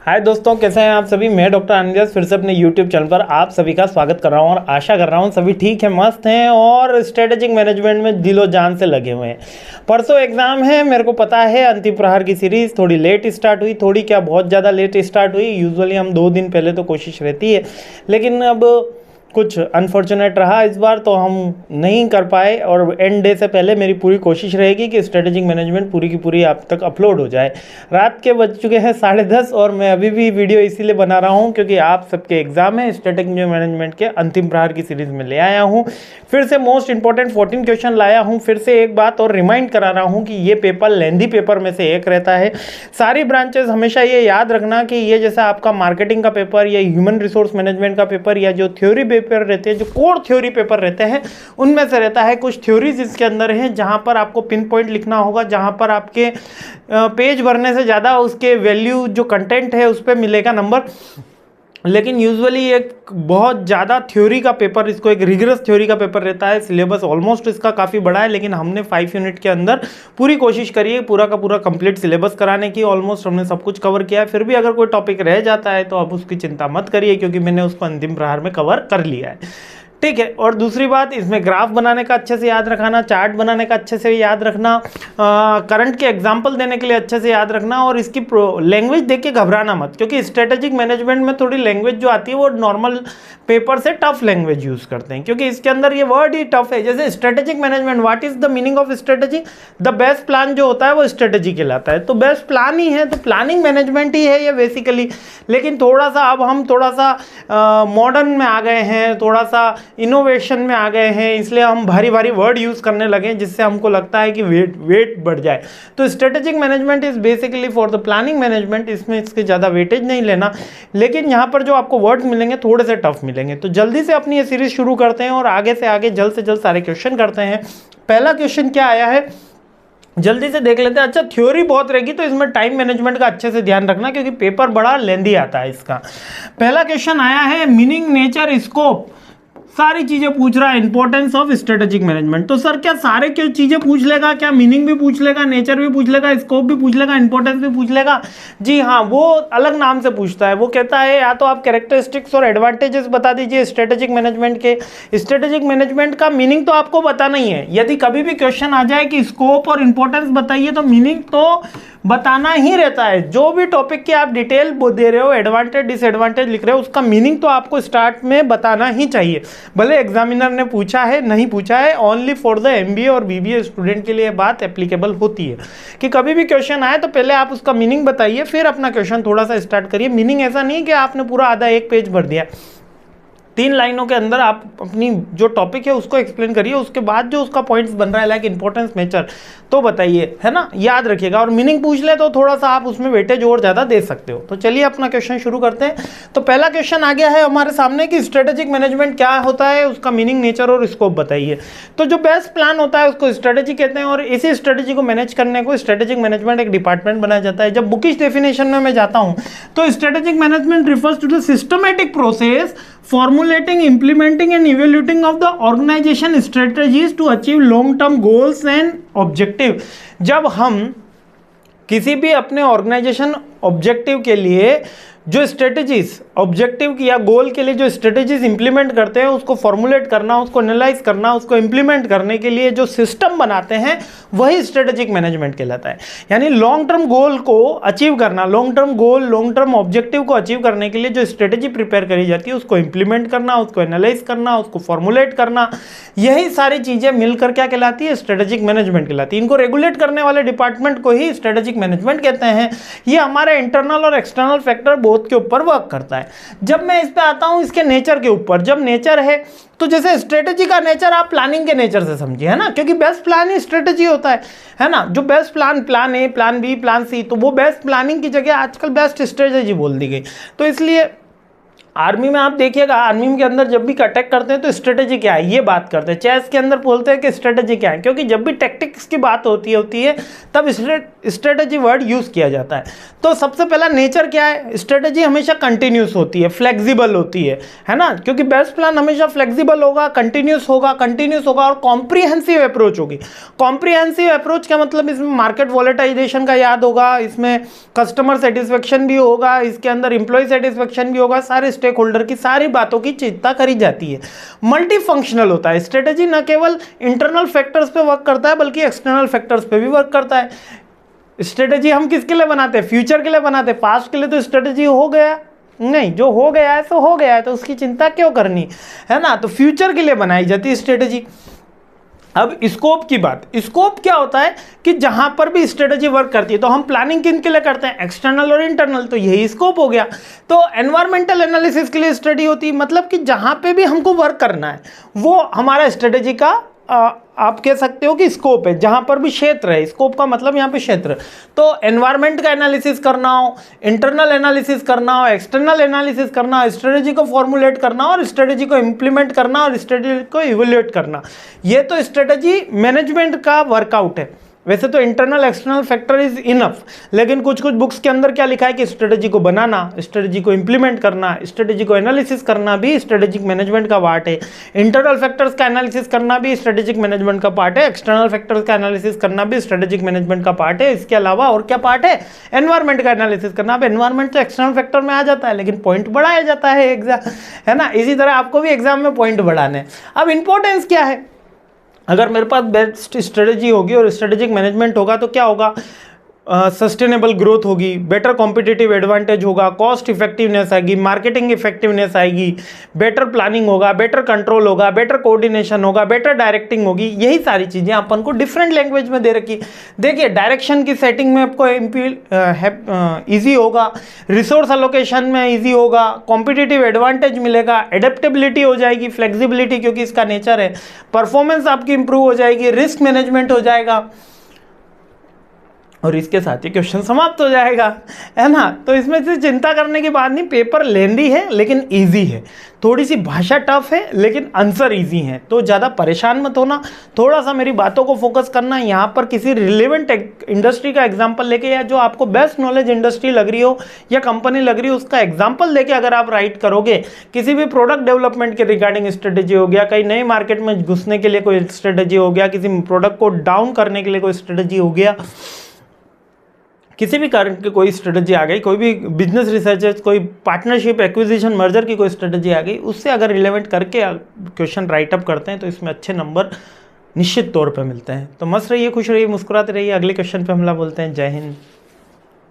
हाय दोस्तों, कैसे हैं आप सभी। मैं डॉक्टर अनिल फिर से अपने यूट्यूब चैनल पर आप सभी का स्वागत कर रहा हूं और आशा कर रहा हूं सभी ठीक है, मस्त हैं और स्ट्रेटेजिक मैनेजमेंट में दिलो जान से लगे हुए हैं। परसों एग्जाम है, मेरे को पता है। अंतिम प्रहार की सीरीज़ थोड़ी लेट स्टार्ट हुई, थोड़ी क्या बहुत ज़्यादा लेट स्टार्ट हुई। यूजुअली हम 2 दिन पहले तो कोशिश रहती है, लेकिन अब कुछ अनफॉर्चुनेट रहा इस बार, तो हम नहीं कर पाए। और एंड डे से पहले मेरी पूरी कोशिश रहेगी कि स्ट्रेटेजिक मैनेजमेंट पूरी की पूरी आप तक अपलोड हो जाए। रात के बज चुके हैं 10:30 और मैं अभी भी वीडियो इसीलिए बना रहा हूं क्योंकि आप सबके एग्जाम है। स्ट्रेटेजिक मैनेजमेंट के अंतिम प्रहार की सीरीज़ में ले आया हूँ। फिर से मोस्ट इंपॉर्टेंट 14 क्वेश्चन लाया हूँ। फिर से एक बात और रिमाइंड करा रहा हूँ कि ये पेपर लेंदी पेपर में से एक रहता है। सारी ब्रांचेस हमेशा ये याद रखना कि ये जैसा आपका मार्केटिंग का पेपर या ह्यूमन रिसोर्स मैनेजमेंट का पेपर या जो थ्योरी पेपर रहते हैं, जो कोर थ्योरी पेपर रहते हैं, उनमें से रहता है कुछ थ्योरीज इसके अंदर हैं जहां पर आपको पिन पॉइंट लिखना होगा, जहां पर आपके पेज भरने से ज़्यादा उसके वैल्यू जो कंटेंट है उस पर मिलेगा नंबर। लेकिन यूजुअली एक बहुत ज़्यादा थ्योरी का पेपर, इसको एक रिगरस थ्योरी का पेपर रहता है। सिलेबस ऑलमोस्ट इसका काफ़ी बड़ा है, लेकिन हमने 5 यूनिट के अंदर पूरी कोशिश करी है पूरा का पूरा कंप्लीट सिलेबस कराने की। ऑलमोस्ट हमने सब कुछ कवर किया है। फिर भी अगर कोई टॉपिक रह जाता है तो आप उसकी चिंता मत करिए, क्योंकि मैंने उसको अंतिम प्रहार में कवर कर लिया है, ठीक है। और दूसरी बात, इसमें ग्राफ बनाने का अच्छे से याद रखना, चार्ट बनाने का अच्छे से याद रखना, करंट के एग्जांपल देने के लिए अच्छे से याद रखना, और इसकी लैंग्वेज देख के घबराना मत, क्योंकि स्ट्रेटेजिक मैनेजमेंट में थोड़ी लैंग्वेज जो आती है वो नॉर्मल पेपर से टफ लैंग्वेज यूज़ करते हैं, क्योंकि इसके अंदर ये वर्ड ही टफ है। जैसे strategic management, what is the meaning of strategy? The best plan जो होता है वो स्ट्रेटेजी कहलाता है। तो बेस्ट प्लान ही है, तो प्लानिंग मैनेजमेंट ही है ये बेसिकली। लेकिन थोड़ा सा अब हम थोड़ा सा मॉडर्न में आ गए हैं, थोड़ा सा इनोवेशन में आ गए हैं, इसलिए हम भारी भारी वर्ड यूज़ करने लगे, जिससे हमको लगता है कि वेट बढ़ जाए। तो strategic management is basically for the planning management, इसमें इसके ज़्यादा वेटेज नहीं लेना। लेकिन यहाँ पर जो आपको वर्ड्स मिलेंगे थोड़े से टफ मिलेंगे। तो जल्दी से अपनी ये सीरीज़ शुरू करते हैं और आगे से आगे जल्द से जल्द सारे क्वेश्चन करते हैं। पहला क्वेश्चन क्या आया है जल्दी से देख लेते हैं। अच्छा, थ्योरी बहुत रहेगी तो इसमें टाइम मैनेजमेंट का अच्छे से ध्यान रखना, क्योंकि पेपर बड़ा लेंदी आता है इसका। पहला क्वेश्चन आया है मीनिंग, नेचर, स्कोप, सारी चीजें पूछ रहा है। Importance of strategic management. तो सर क्या सारे क्यों चीजें पूछ लेगा? क्या मीनिंग भी पूछ लेगा, नेचर भी पूछ लेगा, स्कोप भी पूछ लेगा, इंपॉर्टेंस भी पूछ लेगा? जी हाँ, वो अलग नाम से पूछता है। वो कहता है या तो आप कैरेक्टरिस्टिक्स और एडवांटेजेस बता दीजिए स्ट्रेटेजिक मैनेजमेंट के। स्ट्रेटेजिक मैनेजमेंट का मीनिंग तो आपको बताना ही है। यदि कभी भी क्वेश्चन आ जाए कि स्कोप और इंपॉर्टेंस बताइए, तो मीनिंग तो बताना ही रहता है। जो भी टॉपिक की आप डिटेल दे रहे हो, एडवांटेज डिसएडवांटेज लिख रहे हो, उसका मीनिंग तो आपको स्टार्ट में बताना ही चाहिए। भले एग्जामिनर ने पूछा है नहीं पूछा है, ओनली फॉर द एमबीए और बीबीए स्टूडेंट के लिए बात एप्लीकेबल होती है कि कभी भी क्वेश्चन आए तो पहले आप उसका मीनिंग बताइए, फिर अपना क्वेश्चन थोड़ा सा स्टार्ट करिए। मीनिंग ऐसा नहीं कि आपने पूरा आधा 1 पेज भर दिया। 3 लाइनों के अंदर आप अपनी जो टॉपिक है उसको एक्सप्लेन करिए, उसके बाद जो उसका पॉइंट्स बन रहा है लाइक इंपॉर्टेंस, नेचर, तो बताइए, है ना, याद रखिएगा। और मीनिंग पूछ ले तो थोड़ा सा आप उसमें वेटेज और ज़्यादा दे सकते हो। तो चलिए अपना क्वेश्चन शुरू करते हैं। तो पहला क्वेश्चन आ गया है हमारे सामने कि स्ट्रेटेजिक मैनेजमेंट क्या होता है, उसका मीनिंग, नेचर और स्कोप बताइए। तो जो बेस्ट प्लान होता है उसको स्ट्रेटेजी कहते हैं, और इसी स्ट्रेटेजी को मैनेज करने को स्ट्रेटेजिक मैनेजमेंट एक डिपार्टमेंट बनाया जाता है। जब बुकिश डेफिनेशन में मैं जाता हूँ तो strategic management refers to the systematic process formulating, implementing and evaluating of the organization strategies to achieve long term goals and objective। जब हम किसी भी अपने ऑर्गेनाइजेशन ऑब्जेक्टिव के लिए जो स्ट्रेटजीज, ऑब्जेक्टिव या गोल के लिए जो स्ट्रेटजीज इंप्लीमेंट करते हैं, उसको फॉर्मुलेट करना, उसको एनालाइज करना, उसको इंप्लीमेंट करने के लिए जो सिस्टम बनाते हैं, वही स्ट्रेटेजिक मैनेजमेंट कहलाता है। यानी लॉन्ग टर्म गोल को अचीव करना, long term goal, long term objective को अचीव करने के लिए जो स्ट्रेटजी प्रिपेयर करी जाती है, उसको इंप्लीमेंट करना, उसको एनालाइज करना, उसको फॉर्मुलेट करना, यही सारी चीजें मिलकर क्या कहलाती है? स्ट्रेटेजिक मैनेजमेंट कहलाती है। इनको रेगुलेट करने वाले डिपार्टमेंट को ही स्ट्रेटेजिक मैनेजमेंट कहते हैं। ये हमारे इंटरनल और एक्सटर्नल फैक्टर के ऊपर वर्क करता है। जब मैं इस पे आता हूं इसके नेचर के ऊपर, जब नेचर है तो जैसे स्ट्रेटेजी का नेचर आप प्लानिंग के नेचर से समझिए, है ना, क्योंकि बेस्ट प्लान ही स्ट्रेटेजी होता है ना। जो best plan, plan A, plan B, plan C, तो वो बेस्ट प्लानिंग की जगह आजकल बेस्ट स्ट्रेटेजी बोल दी गई। तो इसलिए आर्मी में आप देखिएगा, आर्मी के अंदर जब भी अटैक करते हैं तो स्ट्रेटेजी क्या है ये बात करते हैं। चेस के अंदर बोलते हैं कि स्ट्रेटेजी क्या है, क्योंकि जब भी टैक्टिक्स की बात होती है तब स्ट्रेटेजी वर्ड यूज़ किया जाता है। तो सबसे पहला नेचर क्या है, स्ट्रेटेजी हमेशा कंटिन्यूस होती है, फ्लेक्सिबल होती है ना, क्योंकि बेस्ट प्लान हमेशा फ्लेक्सिबल होगा, कंटिन्यूस होगा और कॉम्प्रिहेंसिव अप्रोच होगी। कॉम्प्रिहेंसिव अप्रोच का मतलब इसमें मार्केट वॉलेटाइजेशन का याद होगा, इसमें कस्टमर सेटिस्फेक्शन भी होगा, इसके अंदर एम्प्लॉय सेटिस्फेक्शन भी होगा, सारे स्टेक होल्डर की सारी बातों की चिंता करी जाती है। मल्टी फंक्शनल होता है स्ट्रेटेजी, न केवल इंटरनल फैक्टर्स पे वर्क करता है बल्कि एक्सटर्नल फैक्टर्स पे भी वर्क करता है। स्ट्रेटेजी हम किसके लिए बनाते हैं, फ्यूचर के लिए बनाते हैं। पास्ट के लिए तो स्ट्रेटेजी हो गया नहीं, जो हो गया है सो हो गया है, तो उसकी चिंता क्यों करनी है ना। तो फ्यूचर के लिए बनाई जाती है स्ट्रेटेजी। अब स्कोप की बात, स्कोप क्या होता है कि जहां पर भी स्ट्रेटेजी वर्क करती है तो हम प्लानिंग किन के लिए करते हैं, एक्सटर्नल और इंटरनल, तो यही स्कोप हो गया। तो एनवायरमेंटल एनालिसिस के लिए स्टडी होती है, मतलब कि जहां पे भी हमको वर्क करना है वो हमारा स्ट्रेटेजी का आप कह सकते हो कि स्कोप है, जहां पर भी क्षेत्र है। स्कोप का मतलब यहाँ पे क्षेत्र। तो एनवायरनमेंट का एनालिसिस करना हो, इंटरनल एनालिसिस करना हो, एक्सटर्नल एनालिसिस करना हो, स्ट्रेटेजी को फॉर्मुलेट करना और स्ट्रेटेजी को इंप्लीमेंट करना और स्ट्रेटेजी को इवेल्युएट करना, ये तो स्ट्रेटेजी मैनेजमेंट का वर्कआउट है। वैसे तो internal external factor is enough, लेकिन कुछ कुछ बुक्स के अंदर क्या लिखा है कि स्ट्रेटेजी को बनाना, स्ट्रेटेजी को इंप्लीमेंट करना, स्ट्रेटेजी को एनालिसिस करना भी स्ट्रेटेजिक मैनेजमेंट का पार्ट है। इंटरनल फैक्टर्स का एनालिसिस करना भी स्ट्रेटेजिक मैनेजमेंट का पार्ट है। एक्सटर्नल फैक्टर्स का एनालिसिस करना भी स्ट्रेटेजिक मैनेजमेंट का पार्ट है। इसके अलावा और क्या पार्ट है, एनवायरमेंट का एनालिसिस करना। अब एनवायरमेंट तो एक्सटर्नल फैक्टर में आ जाता है, लेकिन पॉइंट बढ़ाया जाता है एग्जाम, है ना। इसी तरह आपको भी एग्जाम में पॉइंट बढ़ाने हैं। अब इंपॉर्टेंस क्या है, अगर मेरे पास बेस्ट स्ट्रेटेजी होगी और स्ट्रेटेजिक मैनेजमेंट होगा तो क्या होगा, सस्टेनेबल ग्रोथ होगी, बेटर कॉम्पिटिटिव एडवांटेज होगा, कॉस्ट इफेक्टिवनेस आएगी, मार्केटिंग इफेक्टिवनेस आएगी, बेटर प्लानिंग होगा, बेटर कंट्रोल होगा, बेटर कोऑर्डिनेशन होगा, बेटर डायरेक्टिंग होगी। यही सारी चीज़ें अपन को डिफरेंट लैंग्वेज में दे रखी। देखिए डायरेक्शन की सेटिंग में आपको ईजी होगा, रिसोर्स अलोकेशन में ईजी होगा, कॉम्पिटिटिव एडवांटेज मिलेगा, एडेप्टेबिलिटी हो जाएगी, फ्लेक्सिबिलिटी क्योंकि इसका नेचर है, परफॉर्मेंस आपकी इंप्रूव हो जाएगी, रिस्क मैनेजमेंट हो जाएगा और इसके साथ ही क्वेश्चन समाप्त हो जाएगा, है ना। तो इसमें से चिंता करने की बात नहीं, पेपर लेंदी है लेकिन इजी है, थोड़ी सी भाषा टफ है लेकिन आंसर इजी है। तो ज़्यादा परेशान मत होना, थोड़ा सा मेरी बातों को फोकस करना। यहाँ पर किसी रिलेवेंट इंडस्ट्री का एग्जाम्पल लेके या जो आपको बेस्ट नॉलेज इंडस्ट्री लग रही हो या कंपनी लग रही हो उसका एग्जाम्पल लेके अगर आप राइट करोगे, किसी भी प्रोडक्ट डेवलपमेंट के रिगार्डिंग स्ट्रेटेजी हो गया, कहीं नई मार्केट में घुसने के लिए कोई स्ट्रेटेजी हो गया, किसी प्रोडक्ट को डाउन करने के लिए कोई स्ट्रेटेजी हो गया, किसी भी कारण की कोई स्ट्रेटजी आ गई, कोई भी बिजनेस रिसर्च, कोई पार्टनरशिप, एक्विजिशन, मर्जर की कोई स्ट्रेटजी आ गई, उससे अगर रिलेवेंट करके क्वेश्चन राइटअप करते हैं तो इसमें अच्छे नंबर निश्चित तौर पे मिलते हैं। तो मस्त रहिए, खुश रहिए, मुस्कुराते रहिए। अगले क्वेश्चन पे हमला बोलते हैं। जय हिंद।